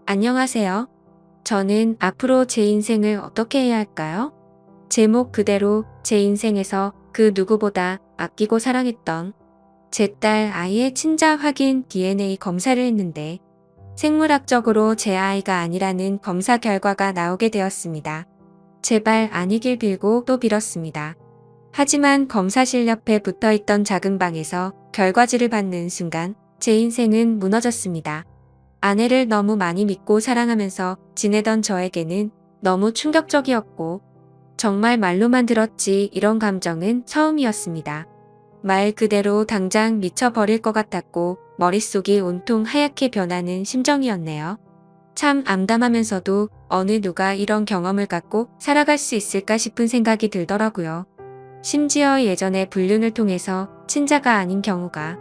안녕하세요. 저는 앞으로 제 인생을 어떻게 해야 할까요? 제목 그대로 제 인생에서 그 누구보다 아끼고 사랑했던 제 딸 아이의 친자 확인 DNA 검사를 했는데 생물학적으로 제 아이가 아니라는 검사 결과가 나오게 되었습니다. 제발 아니길 빌고 또 빌었습니다. 하지만 검사실 옆에 붙어 있던 작은 방에서 결과지를 받는 순간 제 인생은 무너졌습니다. 아내를 너무 많이 믿고 사랑하면서 지내던 저에게는 너무 충격적이었고 정말 말로만 들었지 이런 감정은 처음이었습니다. 말 그대로 당장 미쳐버릴 것 같았고 머릿속이 온통 하얗게 변하는 심정이었네요. 참 암담하면서도 어느 누가 이런 경험을 갖고 살아갈 수 있을까 싶은 생각이 들더라고요. 심지어 예전에 불륜을 통해서 친자가 아닌 경우가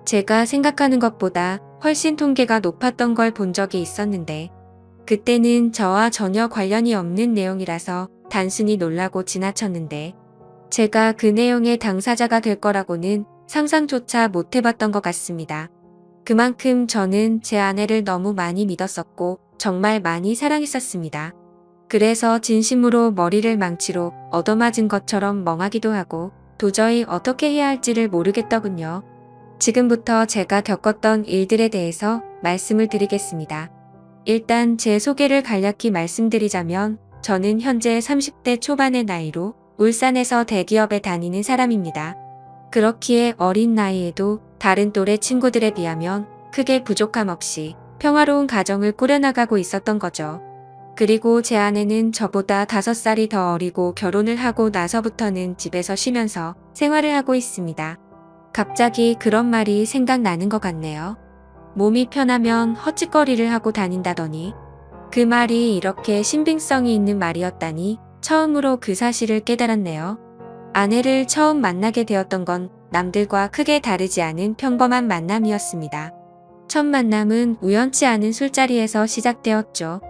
제가 생각하는 것보다 훨씬 통계가 높았던 걸 본 적이 있었는데 그때는 저와 전혀 관련이 없는 내용이라서 단순히 놀라고 지나쳤는데 제가 그 내용의 당사자가 될 거라고는 상상조차 못 해봤던 것 같습니다. 그만큼 저는 제 아내를 너무 많이 믿었었고 정말 많이 사랑했었습니다. 그래서 진심으로 머리를 망치로 얻어맞은 것처럼 멍하기도 하고 도저히 어떻게 해야 할지를 모르겠더군요. 지금부터 제가 겪었던 일들에 대해서 말씀을 드리겠습니다. 일단 제 소개를 간략히 말씀드리자면 저는 현재 30대 초반의 나이로 울산에서 대기업에 다니는 사람입니다. 그렇기에 어린 나이에도 다른 또래 친구들에 비하면 크게 부족함 없이 평화로운 가정을 꾸려나가고 있었던 거죠. 그리고 제 아내는 저보다 5살이 더 어리고 결혼을 하고 나서부터는 집에서 쉬면서 생활을 하고 있습니다. 갑자기 그런 말이 생각나는 것 같네요. 몸이 편하면 헛짓거리를 하고 다닌다더니 그 말이 이렇게 신빙성이 있는 말이었다니 처음으로 그 사실을 깨달았네요. 아내를 처음 만나게 되었던 건 남들과 크게 다르지 않은 평범한 만남이었습니다. 첫 만남은 우연치 않은 술자리에서 시작되었죠.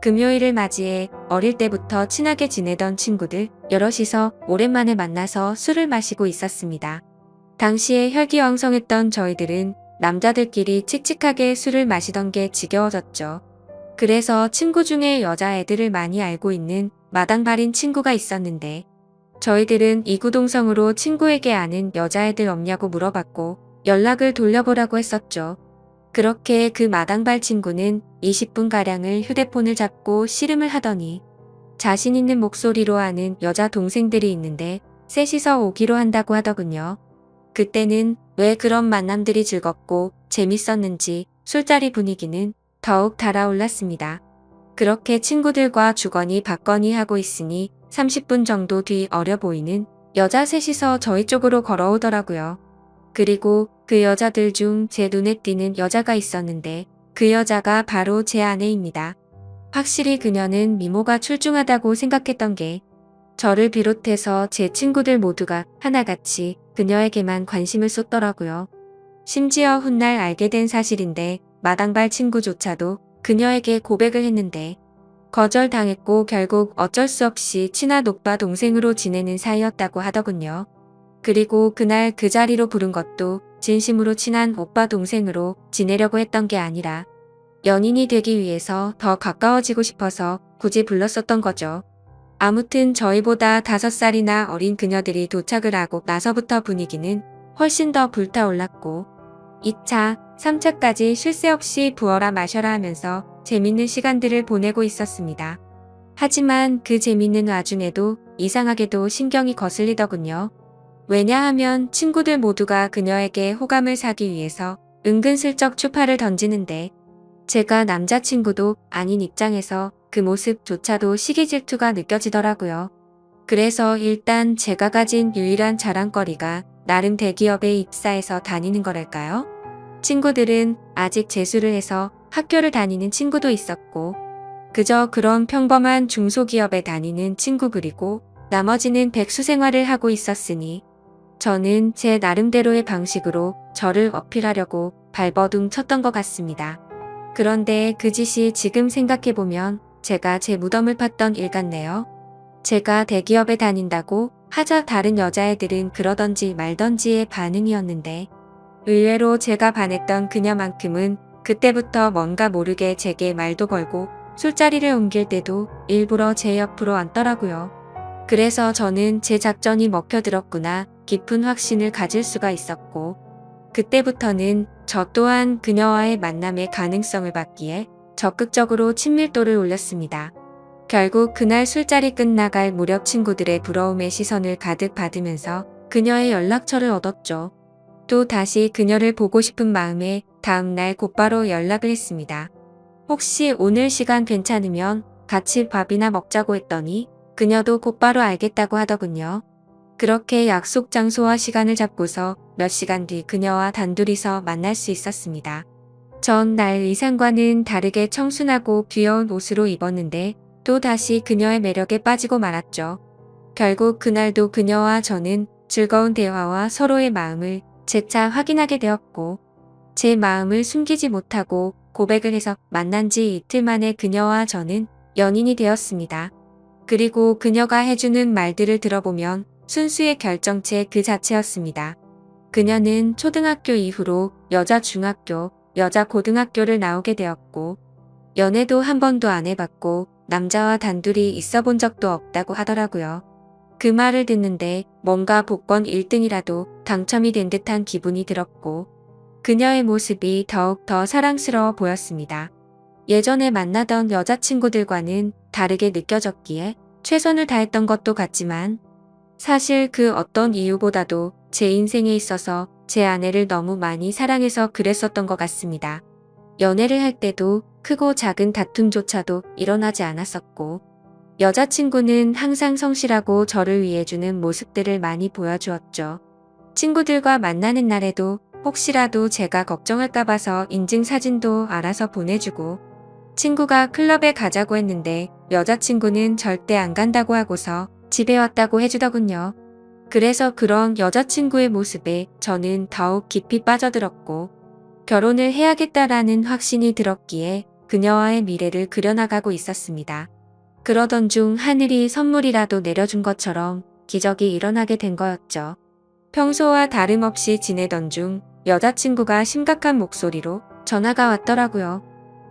금요일을 맞이해 어릴 때부터 친하게 지내던 친구들 여럿이서 오랜만에 만나서 술을 마시고 있었습니다. 당시에 혈기왕성했던 저희들은 남자들끼리 칙칙하게 술을 마시던 게 지겨워졌죠. 그래서 친구 중에 여자애들을 많이 알고 있는 마당발인 친구가 있었는데 저희들은 이구동성으로 친구에게 아는 여자애들 없냐고 물어봤고 연락을 돌려보라고 했었죠. 그렇게 그 마당발 친구는 20분가량을 휴대폰을 잡고 씨름을 하더니 자신 있는 목소리로 아는 여자 동생들이 있는데 셋이서 오기로 한다고 하더군요. 그때는 왜 그런 만남들이 즐겁고 재밌었는지 술자리 분위기는 더욱 달아올랐습니다. 그렇게 친구들과 주거니 받거니 하고 있으니 30분 정도 뒤 어려 보이는 여자 셋이서 저희 쪽으로 걸어오더라고요. 그리고 그 여자들 중 제 눈에 띄는 여자가 있었는데 그 여자가 바로 제 아내입니다. 확실히 그녀는 미모가 출중하다고 생각했던 게 저를 비롯해서 제 친구들 모두가 하나같이 그녀에게만 관심을 쏟더라고요. 심지어 훗날 알게 된 사실인데 마당발 친구조차도 그녀에게 고백을 했는데 거절당했고 결국 어쩔 수 없이 친한 오빠 동생으로 지내는 사이였다고 하더군요. 그리고 그날 그 자리로 부른 것도 진심으로 친한 오빠 동생으로 지내려고 했던 게 아니라 연인이 되기 위해서 더 가까워지고 싶어서 굳이 불렀었던 거죠. 아무튼 저희보다 5살이나 어린 그녀들이 도착을 하고 나서부터 분위기는 훨씬 더 불타올랐고 2차, 3차까지 쉴 새 없이 부어라 마셔라 하면서 재밌는 시간들을 보내고 있었습니다. 하지만 그 재밌는 와중에도 이상하게도 신경이 거슬리더군요. 왜냐하면 친구들 모두가 그녀에게 호감을 사기 위해서 은근슬쩍 추파를 던지는데 제가 남자친구도 아닌 입장에서 그 모습조차도 시기 질투가 느껴지더라고요. 그래서 일단 제가 가진 유일한 자랑거리가 나름 대기업에 입사해서 다니는 거랄까요? 친구들은 아직 재수를 해서 학교를 다니는 친구도 있었고 그저 그런 평범한 중소기업에 다니는 친구 그리고 나머지는 백수 생활을 하고 있었으니 저는 제 나름대로의 방식으로 저를 어필하려고 발버둥 쳤던 것 같습니다. 그런데 그 짓이 지금 생각해보면 제가 제 무덤을 팠던 일 같네요. 제가 대기업에 다닌다고 하자 다른 여자애들은 그러던지 말던지의 반응이었는데 의외로 제가 반했던 그녀만큼은 그때부터 뭔가 모르게 제게 말도 걸고 술자리를 옮길 때도 일부러 제 옆으로 앉더라고요. 그래서 저는 제 작전이 먹혀들었구나 깊은 확신을 가질 수가 있었고, 그때부터는 저 또한 그녀와의 만남의 가능성을 봤기에 적극적으로 친밀도를 올렸습니다. 결국 그날 술자리 끝나갈 무렵 친구들의 부러움의 시선을 가득 받으면서 그녀의 연락처를 얻었죠. 또 다시 그녀를 보고 싶은 마음에 다음날 곧바로 연락을 했습니다. 혹시 오늘 시간 괜찮으면 같이 밥이나 먹자고 했더니 그녀도 곧바로 알겠다고 하더군요. 그렇게 약속 장소와 시간을 잡고서 몇 시간 뒤 그녀와 단둘이서 만날 수 있었습니다. 전 날 의상과는 다르게 청순하고 귀여운 옷으로 입었는데 또 다시 그녀의 매력에 빠지고 말았죠. 결국 그날도 그녀와 저는 즐거운 대화와 서로의 마음을 재차 확인하게 되었고, 제 마음을 숨기지 못하고 고백을 해서 만난 지 이틀 만에 그녀와 저는 연인이 되었습니다. 그리고 그녀가 해주는 말들을 들어보면 순수의 결정체 그 자체였습니다. 그녀는 초등학교 이후로 여자 중학교, 여자 고등학교를 나오게 되었고, 연애도 한 번도 안 해봤고 남자와 단둘이 있어 본 적도 없다고 하더라고요. 그 말을 듣는데 뭔가 복권 1등이라도 당첨이 된 듯한 기분이 들었고, 그녀의 모습이 더욱 더 사랑스러워 보였습니다. 예전에 만나던 여자친구들과는 다르게 느껴졌기에 최선을 다했던 것도 같지만, 사실 그 어떤 이유보다도 제 인생에 있어서 제 아내를 너무 많이 사랑해서 그랬었던 것 같습니다. 연애를 할 때도 크고 작은 다툼조차도 일어나지 않았었고, 여자친구는 항상 성실하고 저를 위해주는 모습들을 많이 보여주었죠. 친구들과 만나는 날에도 혹시라도 제가 걱정할까 봐서 인증사진도 알아서 보내주고, 친구가 클럽에 가자고 했는데 여자친구는 절대 안 간다고 하고서 집에 왔다고 해주더군요. 그래서 그런 여자친구의 모습에 저는 더욱 깊이 빠져들었고, 결혼을 해야겠다라는 확신이 들었기에 그녀와의 미래를 그려나가고 있었습니다. 그러던 중 하늘이 선물이라도 내려준 것처럼 기적이 일어나게 된 거였죠. 평소와 다름없이 지내던 중 여자친구가 심각한 목소리로 전화가 왔더라고요.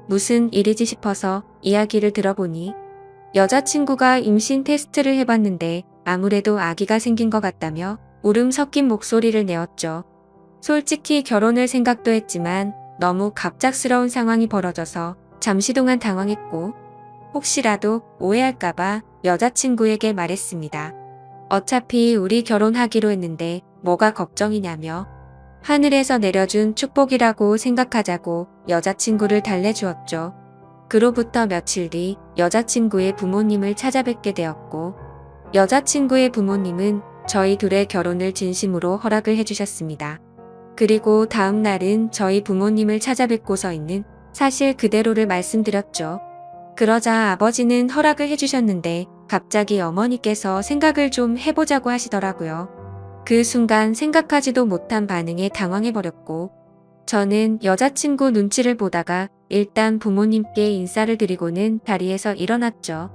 무슨 일이지 싶어서 이야기를 들어보니 여자친구가 임신 테스트를 해봤는데 아무래도 아기가 생긴 것 같다며 울음 섞인 목소리를 내었죠. 솔직히 결혼을 생각도 했지만 너무 갑작스러운 상황이 벌어져서 잠시 동안 당황했고, 혹시라도 오해할까봐 여자친구에게 말했습니다. 어차피 우리 결혼하기로 했는데 뭐가 걱정이냐며 하늘에서 내려준 축복이라고 생각하자고 여자친구를 달래주었죠. 그로부터 며칠 뒤 여자친구의 부모님을 찾아뵙게 되었고, 여자친구의 부모님은 저희 둘의 결혼을 진심으로 허락을 해주셨습니다. 그리고 다음 날은 저희 부모님을 찾아뵙고서 있는 사실 그대로를 말씀드렸죠. 그러자 아버지는 허락을 해주셨는데 갑자기 어머니께서 생각을 좀 해보자고 하시더라고요. 그 순간 생각하지도 못한 반응에 당황해버렸고, 저는 여자친구 눈치를 보다가 일단 부모님께 인사를 드리고는 자리에서 일어났죠.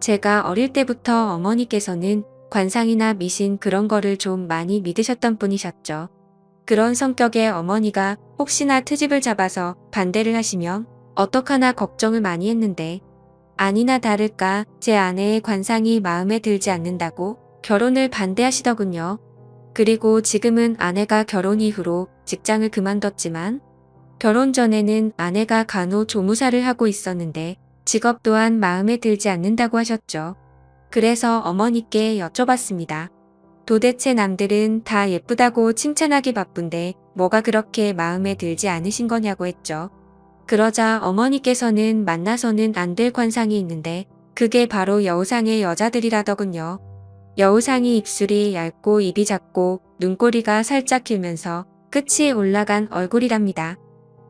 제가 어릴 때부터 어머니께서는 관상이나 미신 그런 거를 좀 많이 믿으셨던 분이셨죠. 그런 성격의 어머니가 혹시나 트집을 잡아서 반대를 하시면 어떡하나 걱정을 많이 했는데, 아니나 다를까 제 아내의 관상이 마음에 들지 않는다고 결혼을 반대하시더군요. 그리고 지금은 아내가 결혼 이후로 직장을 그만뒀지만, 결혼 전에는 아내가 간호조무사를 하고 있었는데 직업 또한 마음에 들지 않는다고 하셨죠. 그래서 어머니께 여쭤봤습니다. 도대체 남들은 다 예쁘다고 칭찬하기 바쁜데 뭐가 그렇게 마음에 들지 않으신 거냐고 했죠. 그러자 어머니께서는 만나서는 안 될 관상이 있는데 그게 바로 여우상의 여자들이라더군요. 여우상이 입술이 얇고 입이 작고 눈꼬리가 살짝 길면서 끝이 올라간 얼굴이랍니다.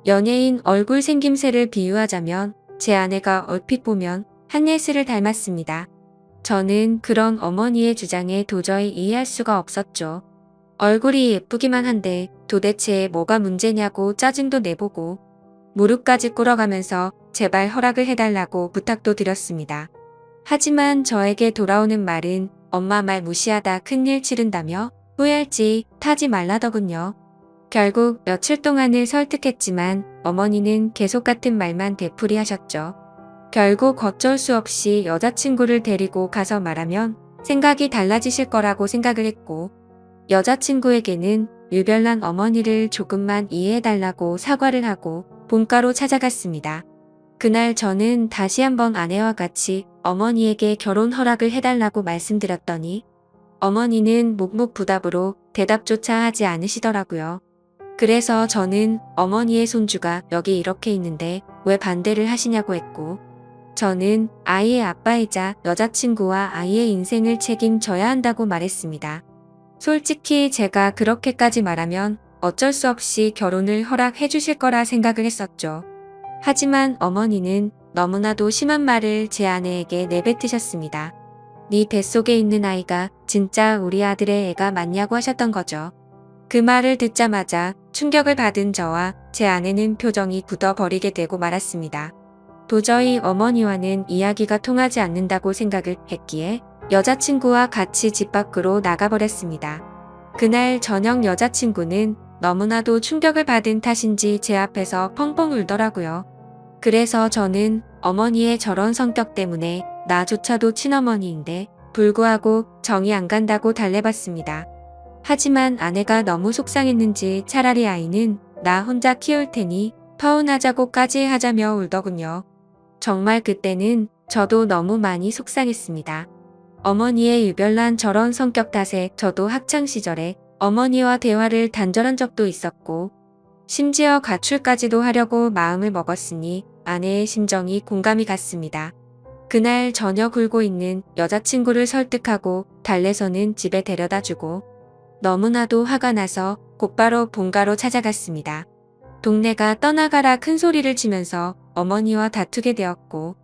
연예인 얼굴 생김새를 비유하자면 제 아내가 얼핏 보면 한예슬을 닮았습니다. 저는 그런 어머니의 주장에 도저히 이해할 수가 없었죠. 얼굴이 예쁘기만 한데 도대체 뭐가 문제냐고 짜증도 내보고 무릎까지 꿇어가면서 제발 허락을 해달라고 부탁도 드렸습니다. 하지만 저에게 돌아오는 말은 엄마 말 무시하다 큰일 치른다며 후회할지 타지 말라더군요. 결국 며칠 동안을 설득했지만 어머니는 계속 같은 말만 되풀이하셨죠. 결국 어쩔 수 없이 여자친구를 데리고 가서 말하면 생각이 달라지실 거라고 생각을 했고, 여자친구에게는 유별난 어머니를 조금만 이해해달라고 사과를 하고 본가로 찾아갔습니다. 그날 저는 다시 한번 아내와 같이 어머니에게 결혼 허락을 해달라고 말씀드렸더니 어머니는 묵묵부답으로 대답조차 하지 않으시더라고요. 그래서 저는 어머니의 손주가 여기 이렇게 있는데 왜 반대를 하시냐고 했고, 저는 아이의 아빠이자 여자친구와 아이의 인생을 책임져야 한다고 말했습니다. 솔직히 제가 그렇게까지 말하면 어쩔 수 없이 결혼을 허락해 주실 거라 생각을 했었죠. 하지만 어머니는 너무나도 심한 말을 제 아내에게 내뱉으셨습니다. 네 뱃속에 있는 아이가 진짜 우리 아들의 애가 맞냐고 하셨던 거죠. 그 말을 듣자마자 충격을 받은 저와 제 아내는 표정이 굳어버리게 되고 말았습니다. 도저히 어머니와는 이야기가 통하지 않는다고 생각을 했기에 여자친구와 같이 집 밖으로 나가버렸습니다. 그날 저녁 여자친구는 너무나도 충격을 받은 탓인지 제 앞에서 펑펑 울더라고요. 그래서 저는 어머니의 저런 성격 때문에 나조차도 친어머니인데 불구하고 정이 안 간다고 달래봤습니다. 하지만 아내가 너무 속상했는지 차라리 아이는 나 혼자 키울 테니 파혼하자고까지 하자며 울더군요. 정말 그때는 저도 너무 많이 속상했습니다. 어머니의 유별난 저런 성격 탓에 저도 학창시절에 어머니와 대화를 단절한 적도 있었고, 심지어 가출까지도 하려고 마음을 먹었으니 아내의 심정이 공감이 갔습니다. 그날 저녁 울고 있는 여자친구를 설득하고 달래서는 집에 데려다 주고, 너무나도 화가 나서 곧바로 본가로 찾아갔습니다. 동네가 떠나가라 큰 소리를 치면서 어머니와 다투게 되었고,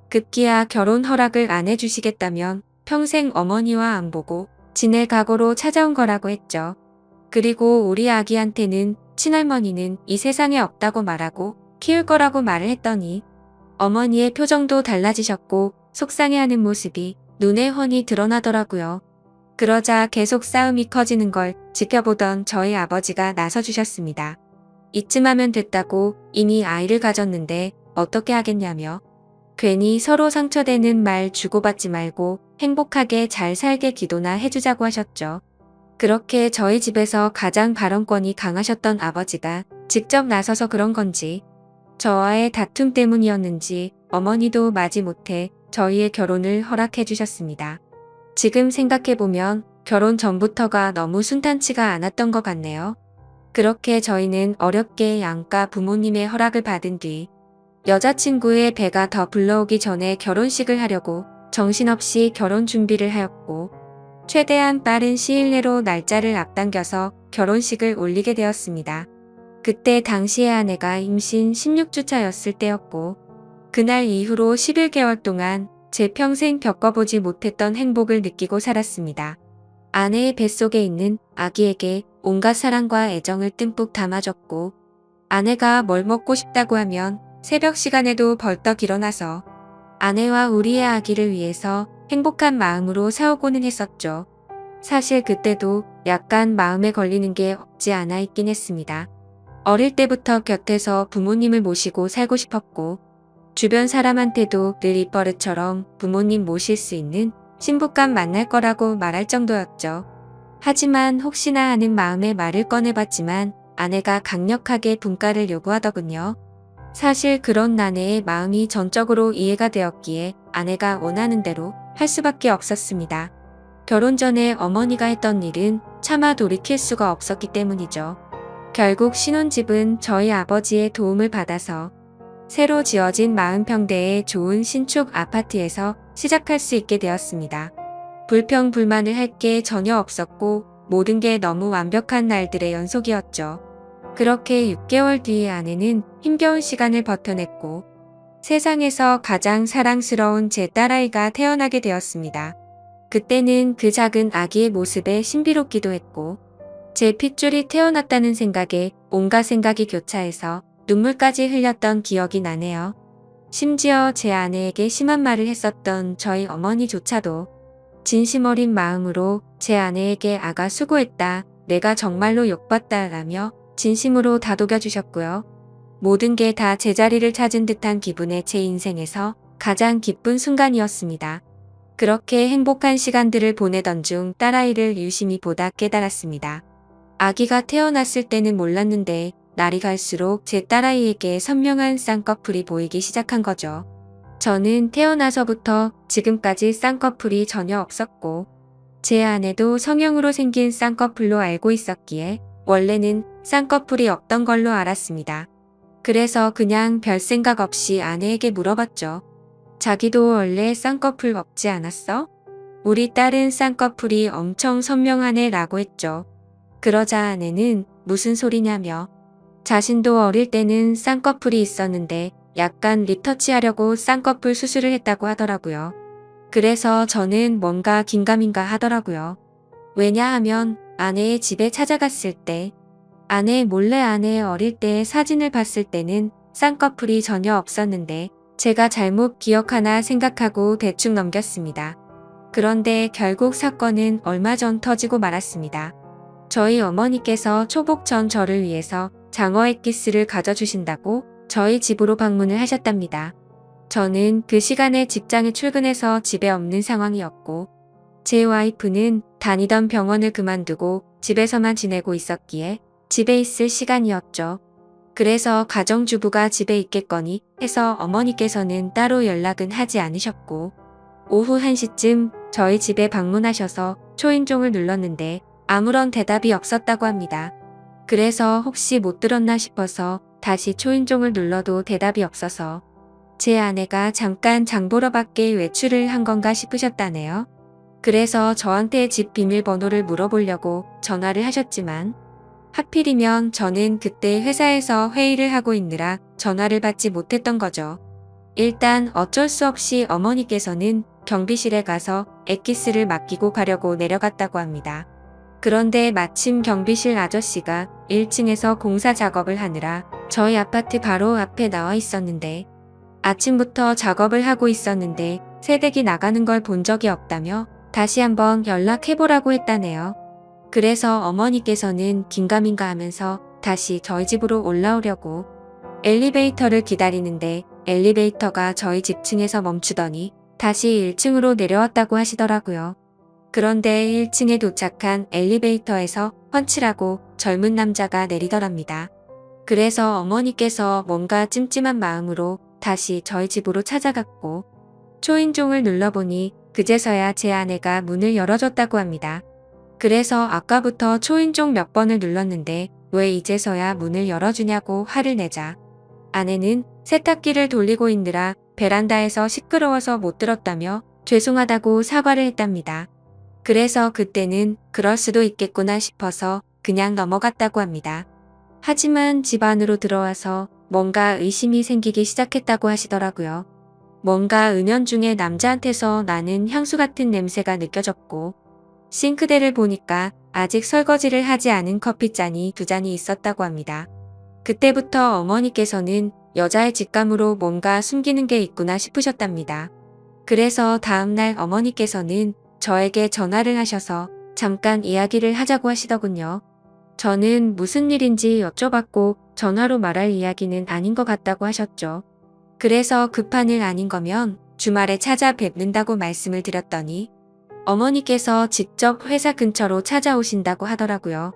급기야 결혼 허락을 안 해주시겠다면 평생 어머니와 안 보고 지낼 각오로 찾아온 거라고 했죠. 그리고 우리 아기한테는 친할머니는 이 세상에 없다고 말하고 키울 거라고 말을 했더니 어머니의 표정도 달라지셨고 속상해하는 모습이 눈에 훤히 드러나더라고요. 그러자 계속 싸움이 커지는 걸 지켜보던 저희 아버지가 나서주셨습니다. 이쯤 하면 됐다고 이미 아이를 가졌는데 어떻게 하겠냐며 괜히 서로 상처되는 말 주고받지 말고 행복하게 잘 살게 기도나 해주자고 하셨죠. 그렇게 저희 집에서 가장 발언권이 강하셨던 아버지가 직접 나서서 그런 건지 저와의 다툼 때문이었는지 어머니도 마지못해 저희의 결혼을 허락해 주셨습니다. 지금 생각해보면 결혼 전부터가 너무 순탄치가 않았던 것 같네요. 그렇게 저희는 어렵게 양가 부모님의 허락을 받은 뒤 여자친구의 배가 더 불러오기 전에 결혼식을 하려고 정신없이 결혼 준비를 하였고, 최대한 빠른 시일 내로 날짜를 앞당겨서 결혼식을 올리게 되었습니다. 그때 당시의 아내가 임신 16주 차였을 때였고, 그날 이후로 11개월 동안 제 평생 겪어보지 못했던 행복을 느끼고 살았습니다. 아내의 뱃속에 있는 아기에게 온갖 사랑과 애정을 듬뿍 담아줬고, 아내가 뭘 먹고 싶다고 하면 새벽 시간에도 벌떡 일어나서 아내와 우리의 아기를 위해서 행복한 마음으로 사오고는 했었죠. 사실 그때도 약간 마음에 걸리는 게 없지 않아 있긴 했습니다. 어릴 때부터 곁에서 부모님을 모시고 살고 싶었고, 주변 사람한테도 늘 입버릇처럼 부모님 모실 수 있는 신부감 만날 거라고 말할 정도였죠. 하지만 혹시나 하는 마음에 말을 꺼내봤지만 아내가 강력하게 분가를 요구하더군요. 사실 그런 아내의 마음이 전적으로 이해가 되었기에 아내가 원하는 대로 할 수밖에 없었습니다. 결혼 전에 어머니가 했던 일은 차마 돌이킬 수가 없었기 때문이죠. 결국 신혼집은 저희 아버지의 도움을 받아서 새로 지어진 40평대의 좋은 신축 아파트에서 시작할 수 있게 되었습니다. 불평불만을 할 게 전혀 없었고 모든 게 너무 완벽한 날들의 연속이었죠. 그렇게 6개월 뒤에 아내는 힘겨운 시간을 버텨냈고 세상에서 가장 사랑스러운 제 딸아이가 태어나게 되었습니다. 그때는 그 작은 아기의 모습에 신비롭기도 했고 제 핏줄이 태어났다는 생각에 온갖 생각이 교차해서 눈물까지 흘렸던 기억이 나네요. 심지어 제 아내에게 심한 말을 했었던 저희 어머니조차도 진심 어린 마음으로 제 아내에게 아가 수고했다, 내가 정말로 욕봤다 라며 진심으로 다독여 주셨고요. 모든 게 다 제자리를 찾은 듯한 기분에 제 인생에서 가장 기쁜 순간이었습니다. 그렇게 행복한 시간들을 보내던 중 딸아이를 유심히 보다 깨달았습니다. 아기가 태어났을 때는 몰랐는데 날이 갈수록 제 딸아이에게 선명한 쌍꺼풀이 보이기 시작한 거죠. 저는 태어나서부터 지금까지 쌍꺼풀이 전혀 없었고 제 아내도 성형으로 생긴 쌍꺼풀로 알고 있었기에 원래는 쌍꺼풀이 없던 걸로 알았습니다. 그래서 그냥 별 생각 없이 아내에게 물어봤죠. 자기도 원래 쌍꺼풀 없지 않았어? 우리 딸은 쌍꺼풀이 엄청 선명하네 라고 했죠. 그러자 아내는 무슨 소리냐며 자신도 어릴 때는 쌍꺼풀이 있었는데 약간 리터치하려고 쌍꺼풀 수술을 했다고 하더라고요. 그래서 저는 뭔가 긴가민가 하더라고요. 왜냐하면 아내의 집에 찾아갔을 때 아내 몰래 아내의 어릴 때의 사진을 봤을 때는 쌍꺼풀이 전혀 없었는데 제가 잘못 기억하나 생각하고 대충 넘겼습니다. 그런데 결국 사건은 얼마 전 터지고 말았습니다. 저희 어머니께서 초복 전 저를 위해서 장어 엑기스를 가져주신다고 저희 집으로 방문을 하셨답니다. 저는 그 시간에 직장에 출근해서 집에 없는 상황이었고 제 와이프는 다니던 병원을 그만두고 집에서만 지내고 있었기에 집에 있을 시간이었죠. 그래서 가정주부가 집에 있겠거니 해서 어머니께서는 따로 연락은 하지 않으셨고 오후 1시쯤 저희 집에 방문하셔서 초인종을 눌렀는데 아무런 대답이 없었다고 합니다. 그래서 혹시 못 들었나 싶어서 다시 초인종을 눌러도 대답이 없어서 제 아내가 잠깐 장보러 밖에 외출을 한 건가 싶으셨다네요. 그래서 저한테 집 비밀번호를 물어보려고 전화를 하셨지만 하필이면 저는 그때 회사에서 회의를 하고 있느라 전화를 받지 못했던 거죠. 일단 어쩔 수 없이 어머니께서는 경비실에 가서 엑기스를 맡기고 가려고 내려갔다고 합니다. 그런데 마침 경비실 아저씨가 1층에서 공사 작업을 하느라 저희 아파트 바로 앞에 나와 있었는데 아침부터 작업을 하고 있었는데 새댁이 나가는 걸 본 적이 없다며 다시 한번 연락해보라고 했다네요. 그래서 어머니께서는 긴가민가 하면서 다시 저희 집으로 올라오려고 엘리베이터를 기다리는데 엘리베이터가 저희 집 층에서 멈추더니 다시 1층으로 내려왔다고 하시더라고요. 그런데 1층에 도착한 엘리베이터에서 펀치라고 젊은 남자가 내리더랍니다. 그래서 어머니께서 뭔가 찜찜한 마음으로 다시 저희 집으로 찾아갔고 초인종을 눌러보니 그제서야 제 아내가 문을 열어줬다고 합니다. 그래서 아까부터 초인종 몇 번을 눌렀는데 왜 이제서야 문을 열어주냐고 화를 내자 아내는 세탁기를 돌리고 있느라 베란다에서 시끄러워서 못 들었다며 죄송하다고 사과를 했답니다. 그래서 그때는 그럴 수도 있겠구나 싶어서 그냥 넘어갔다고 합니다. 하지만 집 안으로 들어와서 뭔가 의심이 생기기 시작했다고 하시더라고요. 뭔가 은연중에 남자한테서 나는 향수 같은 냄새가 느껴졌고 싱크대를 보니까 아직 설거지를 하지 않은 커피잔이 2잔이 있었다고 합니다. 그때부터 어머니께서는 여자의 직감으로 뭔가 숨기는 게 있구나 싶으셨답니다. 그래서 다음날 어머니께서는 저에게 전화를 하셔서 잠깐 이야기를 하자고 하시더군요. 저는 무슨 일인지 여쭤봤고 전화로 말할 이야기는 아닌 것 같다고 하셨죠. 그래서 급한 일 아닌 거면 주말에 찾아뵙는다고 말씀을 드렸더니 어머니께서 직접 회사 근처로 찾아오신다고 하더라고요.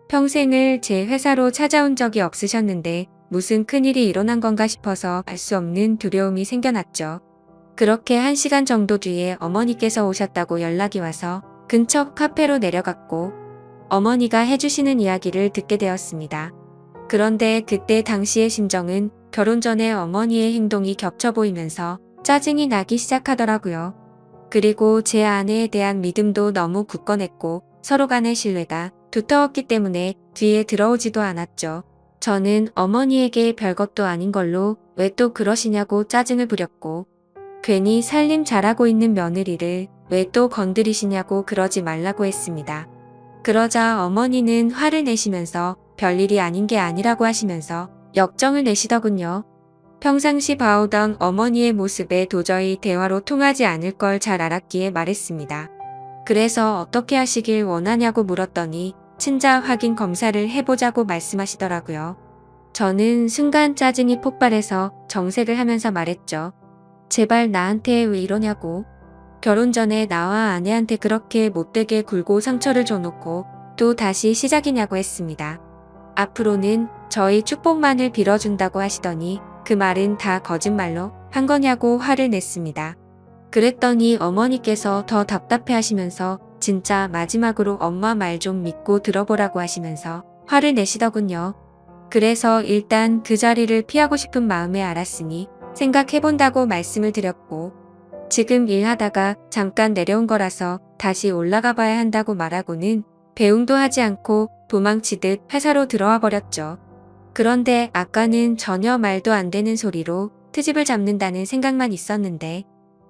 평생을 제 회사로 찾아온 적이 없으셨는데 무슨 큰일이 일어난 건가 싶어서 알 수 없는 두려움이 생겨났죠. 그렇게 1시간 정도 뒤에 어머니께서 오셨다고 연락이 와서 근처 카페로 내려갔고 어머니가 해주시는 이야기를 듣게 되었습니다. 그런데 그때 당시의 심정은 결혼 전에 어머니의 행동이 겹쳐 보이면서 짜증이 나기 시작하더라고요. 그리고 제 아내에 대한 믿음도 너무 굳건했고 서로 간의 신뢰가 두터웠기 때문에 뒤에 들어오지도 않았죠. 저는 어머니에게 별것도 아닌 걸로 왜 또 그러시냐고 짜증을 부렸고 괜히 살림 잘하고 있는 며느리를 왜 또 건드리시냐고 그러지 말라고 했습니다. 그러자 어머니는 화를 내시면서 별일이 아닌 게 아니라고 하시면서 역정을 내시더군요. 평상시 봐오던 어머니의 모습에 도저히 대화로 통하지 않을 걸 잘 알았기에 말했습니다. 그래서 어떻게 하시길 원하냐고 물었더니 친자 확인 검사를 해보자고 말씀하시더라고요. 저는 순간 짜증이 폭발해서 정색을 하면서 말했죠. 제발 나한테 왜 이러냐고. 결혼 전에 나와 아내한테 그렇게 못되게 굴고 상처를 줘놓고 또 다시 시작이냐고 했습니다. 앞으로는 저희 축복만을 빌어준다고 하시더니 그 말은 다 거짓말로 한 거냐고 화를 냈습니다. 그랬더니 어머니께서 더 답답해 하시면서 진짜 마지막으로 엄마 말 좀 믿고 들어보라고 하시면서 화를 내시더군요. 그래서 일단 그 자리를 피하고 싶은 마음에 알았으니 생각해본다고 말씀을 드렸고, 지금 일하다가 잠깐 내려온 거라서 다시 올라가 봐야 한다고 말하고는 배웅도 하지 않고 도망치듯 회사로 들어와 버렸죠. 그런데 아까는 전혀 말도 안 되는 소리로 트집을 잡는다는 생각만 있었는데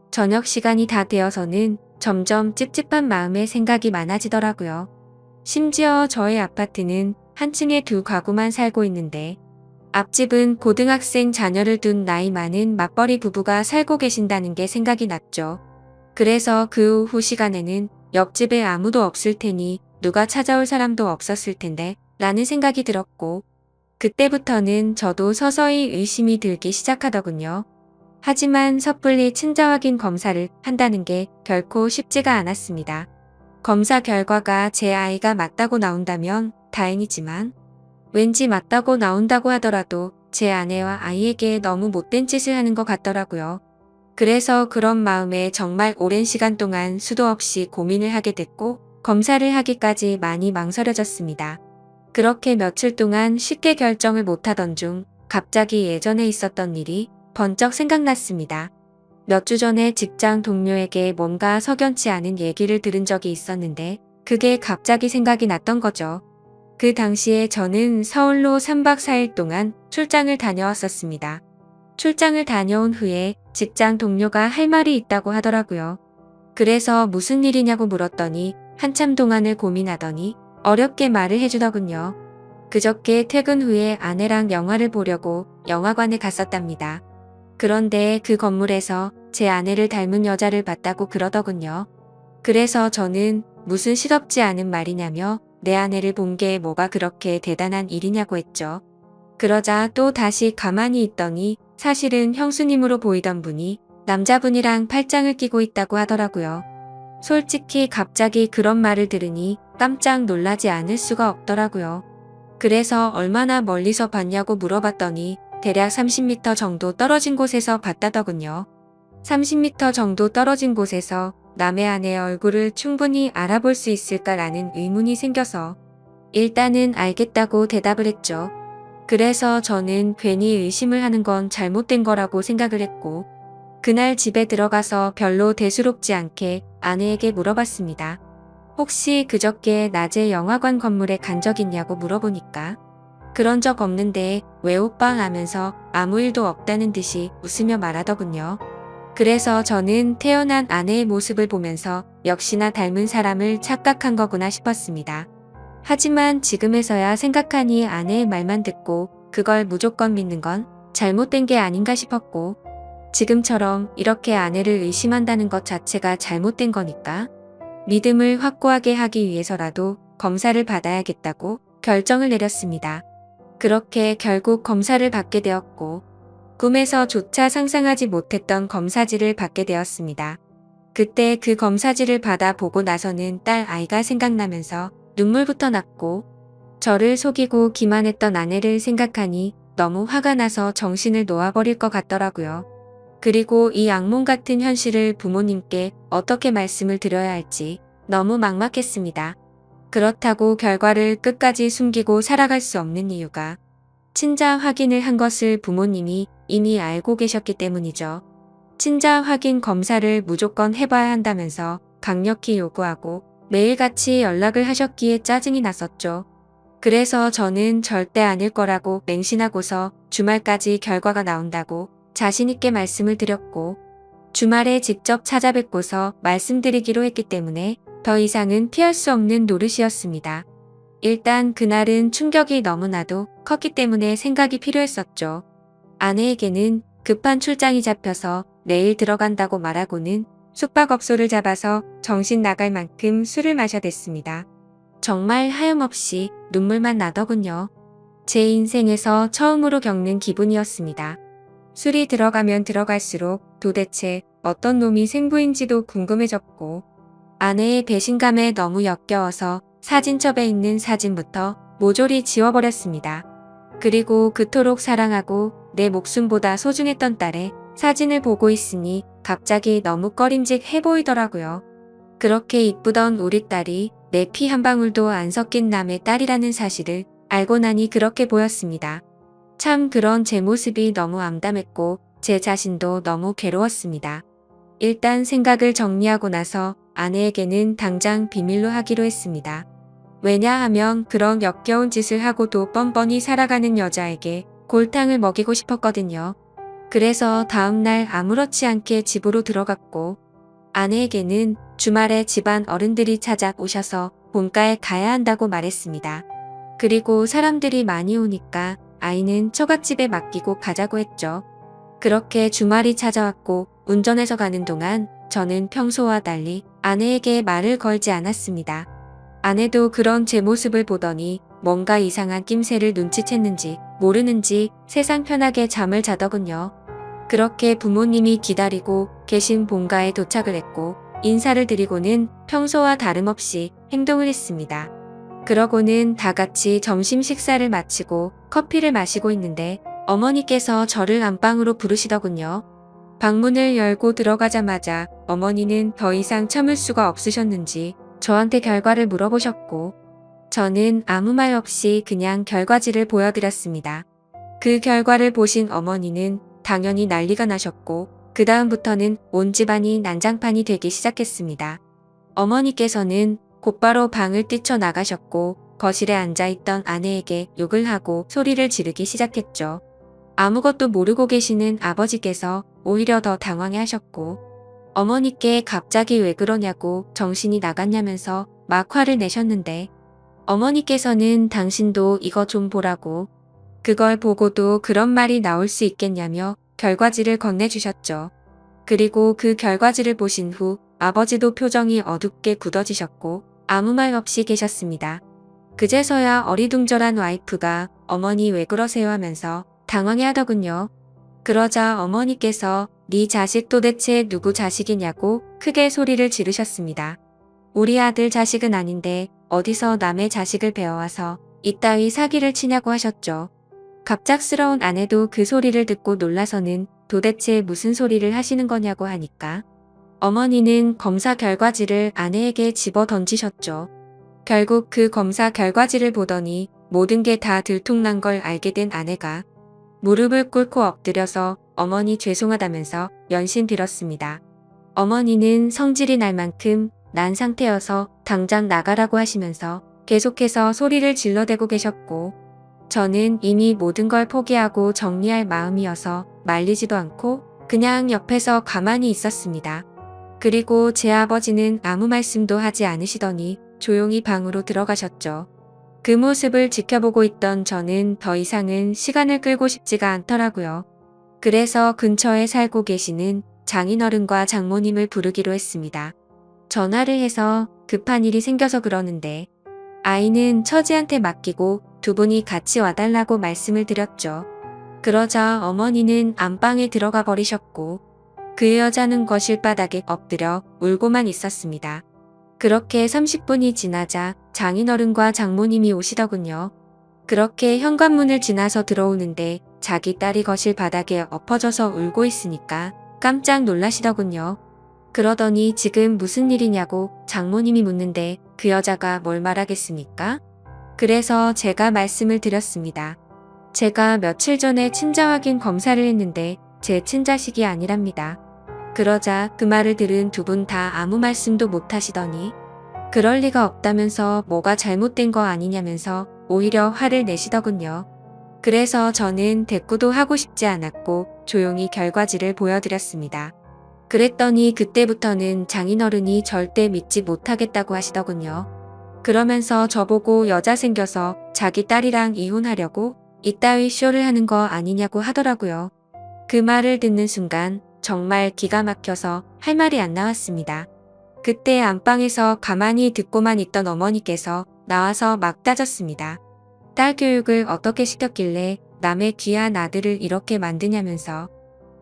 저녁 시간이 다 되어서는 점점 찝찝한 마음에 생각이 많아지더라고요. 심지어 저희 아파트는 한 층에 두 가구만 살고 있는데 앞집은 고등학생 자녀를 둔 나이 많은 맞벌이 부부가 살고 계신다는 게 생각이 났죠. 그래서 그 오후 시간에는 옆집에 아무도 없을 테니 누가 찾아올 사람도 없었을 텐데 라는 생각이 들었고, 그때부터는 저도 서서히 의심이 들기 시작하더군요. 하지만 섣불리 친자 확인 검사를 한다는 게 결코 쉽지가 않았습니다. 검사 결과가 제 아이가 맞다고 나온다면 다행이지만 왠지 맞다고 나온다고 하더라도 제 아내와 아이에게 너무 못된 짓을 하는 것 같더라고요. 그래서 그런 마음에 정말 오랜 시간 동안 수도 없이 고민을 하게 됐고 검사를 하기까지 많이 망설여졌습니다. 그렇게 며칠 동안 쉽게 결정을 못하던 중 갑자기 예전에 있었던 일이 번쩍 생각났습니다. 몇 주 전에 직장 동료에게 뭔가 석연치 않은 얘기를 들은 적이 있었는데 그게 갑자기 생각이 났던 거죠. 그 당시에 저는 서울로 3박 4일 동안 출장을 다녀왔었습니다. 출장을 다녀온 후에 직장 동료가 할 말이 있다고 하더라고요. 그래서 무슨 일이냐고 물었더니 한참 동안을 고민하더니 어렵게 말을 해주더군요. 그저께 퇴근 후에 아내랑 영화를 보려고 영화관에 갔었답니다. 그런데 그 건물에서 제 아내를 닮은 여자를 봤다고 그러더군요. 그래서 저는 무슨 실없지 않은 말이냐며 내 아내를 본 게 뭐가 그렇게 대단한 일이냐고 했죠. 그러자 또 다시 가만히 있더니 사실은 형수님으로 보이던 분이 남자분이랑 팔짱을 끼고 있다고 하더라고요. 솔직히 갑자기 그런 말을 들으니 깜짝 놀라지 않을 수가 없더라고요. 그래서 얼마나 멀리서 봤냐고 물어봤더니 대략 30m 정도 떨어진 곳에서 봤다더군요. 30m 정도 떨어진 곳에서 남의 아내의 얼굴을 충분히 알아볼 수 있을까라는 의문이 생겨서 일단은 알겠다고 대답을 했죠. 그래서 저는 괜히 의심을 하는 건 잘못된 거라고 생각을 했고, 그날 집에 들어가서 별로 대수롭지 않게 아내에게 물어봤습니다. 혹시 그저께 낮에 영화관 건물에 간 적 있냐고 물어보니까 그런 적 없는데 왜 오빠 하면서 아무 일도 없다는 듯이 웃으며 말하더군요. 그래서 저는 태어난 아내의 모습을 보면서 역시나 닮은 사람을 착각한 거구나 싶었습니다. 하지만 지금에서야 생각하니 아내의 말만 듣고 그걸 무조건 믿는 건 잘못된 게 아닌가 싶었고, 지금처럼 이렇게 아내를 의심한다는 것 자체가 잘못된 거니까 믿음을 확고하게 하기 위해서라도 검사를 받아야겠다고 결정을 내렸습니다. 그렇게 결국 검사를 받게 되었고, 꿈에서조차 상상하지 못했던 검사지를 받게 되었습니다. 그때 그 검사지를 받아 보고 나서는 딸 아이가 생각나면서 눈물부터 났고, 저를 속이고 기만했던 아내를 생각하니 너무 화가 나서 정신을 놓아버릴 것 같더라고요. 그리고 이 악몽 같은 현실을 부모님께 어떻게 말씀을 드려야 할지 너무 막막했습니다. 그렇다고 결과를 끝까지 숨기고 살아갈 수 없는 이유가 친자 확인을 한 것을 부모님이 이미 알고 계셨기 때문이죠. 친자 확인 검사를 무조건 해봐야 한다면서 강력히 요구하고 매일같이 연락을 하셨기에 짜증이 났었죠. 그래서 저는 절대 아닐 거라고 맹신하고서 주말까지 결과가 나온다고 자신있게 말씀을 드렸고, 주말에 직접 찾아뵙고서 말씀드리기로 했기 때문에 더 이상은 피할 수 없는 노릇이었습니다. 일단 그날은 충격이 너무나도 컸기 때문에 생각이 필요했었죠. 아내에게는 급한 출장이 잡혀서 내일 들어간다고 말하고는 숙박업소를 잡아서 정신 나갈 만큼 술을 마셔댔습니다. 정말 하염없이 눈물만 나더군요. 제 인생에서 처음으로 겪는 기분이었습니다. 술이 들어가면 들어갈수록 도대체 어떤 놈이 생부인지도 궁금해졌고 아내의 배신감에 너무 역겨워서 사진첩에 있는 사진부터 모조리 지워버렸습니다. 그리고 그토록 사랑하고 내 목숨보다 소중했던 딸의 사진을 보고 있으니 갑자기 너무 꺼림직해 보이더라고요. 그렇게 이쁘던 우리 딸이 내 피 한 방울도 안 섞인 남의 딸이라는 사실을 알고 나니 그렇게 보였습니다. 참 그런 제 모습이 너무 암담했고 제 자신도 너무 괴로웠습니다. 일단 생각을 정리하고 나서 아내에게는 당장 비밀로 하기로 했습니다. 왜냐하면 그런 역겨운 짓을 하고도 뻔뻔히 살아가는 여자에게 골탕을 먹이고 싶었거든요. 그래서 다음날 아무렇지 않게 집으로 들어갔고 아내에게는 주말에 집안 어른들이 찾아오셔서 본가에 가야 한다고 말했습니다. 그리고 사람들이 많이 오니까 아이는 처갓집에 맡기고 가자고 했죠. 그렇게 주말이 찾아왔고 운전해서 가는 동안 저는 평소와 달리 아내에게 말을 걸지 않았습니다. 아내도 그런 제 모습을 보더니 뭔가 이상한 낌새를 눈치챘는지 모르는지 세상 편하게 잠을 자더군요. 그렇게 부모님이 기다리고 계신 본가에 도착을 했고 인사를 드리고는 평소와 다름없이 행동을 했습니다. 그러고는 다 같이 점심 식사를 마치고 커피를 마시고 있는데 어머니께서 저를 안방으로 부르시더군요. 방문을 열고 들어가자마자 어머니는 더 이상 참을 수가 없으셨는지 저한테 결과를 물어보셨고 저는 아무 말 없이 그냥 결과지를 보여드렸습니다. 그 결과를 보신 어머니는 당연히 난리가 나셨고 그 다음부터는 온 집안이 난장판이 되기 시작했습니다. 어머니께서는 곧바로 방을 뛰쳐나가셨고 거실에 앉아있던 아내에게 욕을 하고 소리를 지르기 시작했죠. 아무것도 모르고 계시는 아버지께서 오히려 더 당황해 하셨고 어머니께 갑자기 왜 그러냐고 정신이 나갔냐면서 막 화를 내셨는데 어머니께서는 당신도 이거 좀 보라고 그걸 보고도 그런 말이 나올 수 있겠냐며 결과지를 건네주셨죠. 그리고 그 결과지를 보신 후 아버지도 표정이 어둡게 굳어지셨고 아무 말 없이 계셨습니다. 그제서야 어리둥절한 와이프가 어머니 왜 그러세요 하면서 당황해 하더군요. 그러자 어머니께서 네 자식 도대체 누구 자식이냐고 크게 소리를 지르셨습니다. 우리 아들 자식은 아닌데 어디서 남의 자식을 배워와서 이따위 사기를 치냐고 하셨죠. 갑작스러운 아내도 그 소리를 듣고 놀라서는 도대체 무슨 소리를 하시는 거냐고 하니까 어머니는 검사 결과지를 아내에게 집어 던지셨죠. 결국 그 검사 결과지를 보더니 모든 게 다 들통난 걸 알게 된 아내가 무릎을 꿇고 엎드려서 어머니 죄송하다면서 연신 빌었습니다. 어머니는 성질이 날 만큼 난 상태여서 당장 나가라고 하시면서 계속해서 소리를 질러대고 계셨고 저는 이미 모든 걸 포기하고 정리할 마음이어서 말리지도 않고 그냥 옆에서 가만히 있었습니다. 그리고 제 아버지는 아무 말씀도 하지 않으시더니 조용히 방으로 들어가셨죠. 그 모습을 지켜보고 있던 저는 더 이상은 시간을 끌고 싶지가 않더라고요. 그래서 근처에 살고 계시는 장인어른과 장모님을 부르기로 했습니다. 전화를 해서 급한 일이 생겨서 그러는데 아이는 처지한테 맡기고 두 분이 같이 와달라고 말씀을 드렸죠. 그러자 어머니는 안방에 들어가 버리셨고 그 여자는 거실 바닥에 엎드려 울고만 있었습니다. 그렇게 30분이 지나자 장인어른과 장모님이 오시더군요. 그렇게 현관문을 지나서 들어오는데 자기 딸이 거실 바닥에 엎어져서 울고 있으니까 깜짝 놀라시더군요. 그러더니 지금 무슨 일이냐고 장모님이 묻는데 그 여자가 뭘 말하겠습니까? 그래서 제가 말씀을 드렸습니다. 제가 며칠 전에 친자 확인 검사를 했는데 제 친자식이 아니랍니다. 그러자 그 말을 들은 두 분 다 아무 말씀도 못 하시더니 그럴 리가 없다면서 뭐가 잘못된 거 아니냐면서 오히려 화를 내시더군요. 그래서 저는 대꾸도 하고 싶지 않았고 조용히 결과지를 보여드렸습니다. 그랬더니 그때부터는 장인어른이 절대 믿지 못하겠다고 하시더군요. 그러면서 저보고 여자 생겨서 자기 딸이랑 이혼하려고 이따위 쇼를 하는 거 아니냐고 하더라고요. 그 말을 듣는 순간 정말 기가 막혀서 할 말이 안 나왔습니다. 그때 안방에서 가만히 듣고만 있던 어머니께서 나와서 막 따졌습니다. 딸 교육을 어떻게 시켰길래 남의 귀한 아들을 이렇게 만드냐면서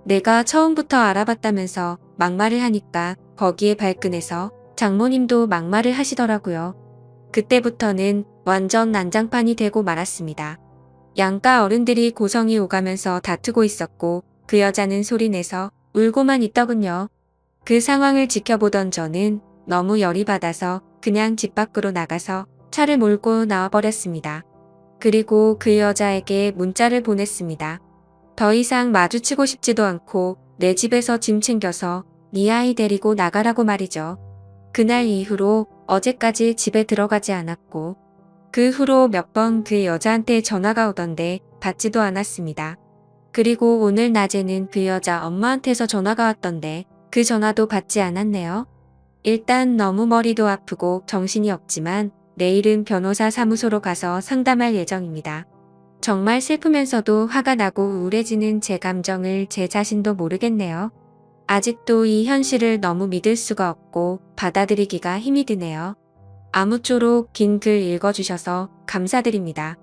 내가 처음부터 알아봤다면서 막말을 하니까 거기에 발끈해서 장모님도 막말을 하시더라고요. 그때부터는 완전 난장판이 되고 말았습니다. 양가 어른들이 고성이 오가면서 다투고 있었고 그 여자는 소리내서 울고만 있더군요. 그 상황을 지켜보던 저는 너무 열이 받아서 그냥 집 밖으로 나가서 차를 몰고 나와버렸습니다. 그리고 그 여자에게 문자를 보냈습니다. 더 이상 마주치고 싶지도 않고 내 집에서 짐 챙겨서 네 아이 데리고 나가라고 말이죠. 그날 이후로 어제까지 집에 들어가지 않았고 그 후로 몇 번 그 여자한테 전화가 오던데 받지도 않았습니다. 그리고 오늘 낮에는 그 여자 엄마한테서 전화가 왔던데 그 전화도 받지 않았네요. 일단 너무 머리도 아프고 정신이 없지만 내일은 변호사 사무소로 가서 상담할 예정입니다. 정말 슬프면서도 화가 나고 우울해지는 제 감정을 제 자신도 모르겠네요. 아직도 이 현실을 너무 믿을 수가 없고 받아들이기가 힘이 드네요. 아무쪼록 긴 글 읽어주셔서 감사드립니다.